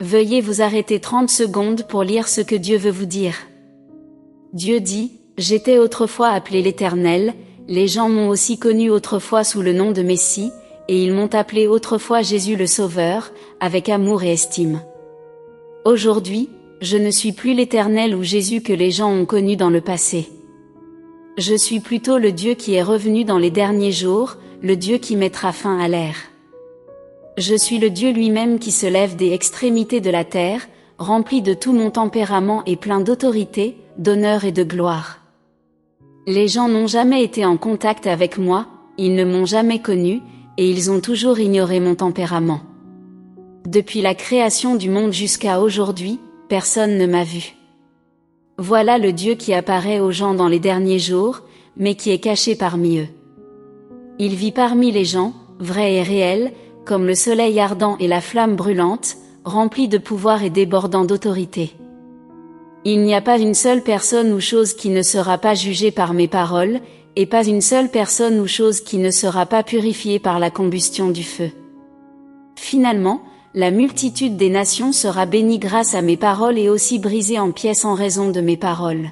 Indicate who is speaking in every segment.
Speaker 1: Veuillez vous arrêter 30 secondes pour lire ce que Dieu veut vous dire. Dieu dit, « J'étais autrefois appelé l'Éternel, les gens m'ont aussi connu autrefois sous le nom de Messie, et ils m'ont appelé autrefois Jésus le Sauveur, avec amour et estime. Aujourd'hui, je ne suis plus l'Éternel ou Jésus que les gens ont connu dans le passé. Je suis plutôt le Dieu qui est revenu dans les derniers jours, le Dieu qui mettra fin à l'ère. Je suis le Dieu lui-même qui se lève des extrémités de la terre, rempli de tout mon tempérament et plein d'autorité, d'honneur et de gloire. Les gens n'ont jamais été en contact avec moi, ils ne m'ont jamais connu, et ils ont toujours ignoré mon tempérament. Depuis la création du monde jusqu'à aujourd'hui, personne ne m'a vu. Voilà le Dieu qui apparaît aux gens dans les derniers jours, mais qui est caché parmi eux. Il vit parmi les gens, vrai et réel, comme le soleil ardent et la flamme brûlante, rempli de pouvoir et débordant d'autorité. Il n'y a pas une seule personne ou chose qui ne sera pas jugée par mes paroles, et pas une seule personne ou chose qui ne sera pas purifiée par la combustion du feu. Finalement, la multitude des nations sera bénie grâce à mes paroles et aussi brisée en pièces en raison de mes paroles.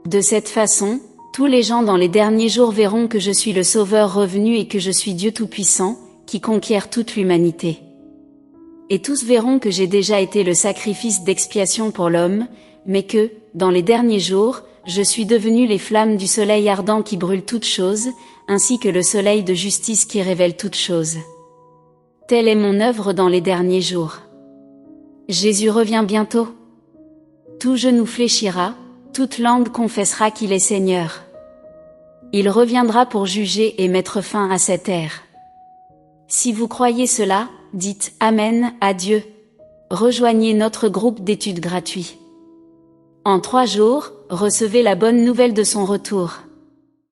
Speaker 1: De cette façon, tous les gens dans les derniers jours verront que je suis le Sauveur revenu et que je suis Dieu Tout-Puissant, qui conquiert toute l'humanité. Et tous verront que j'ai déjà été le sacrifice d'expiation pour l'homme, mais que, dans les derniers jours, je suis devenu les flammes du soleil ardent qui brûle toutes choses, ainsi que le soleil de justice qui révèle toutes choses. Telle est mon œuvre dans les derniers jours. Jésus revient bientôt. Tout genou fléchira, toute langue confessera qu'il est Seigneur. Il reviendra pour juger et mettre fin à cette ère. Si vous croyez cela, dites Amen à Dieu. Rejoignez notre groupe d'études gratuit. En 3 jours, recevez la bonne nouvelle de son retour.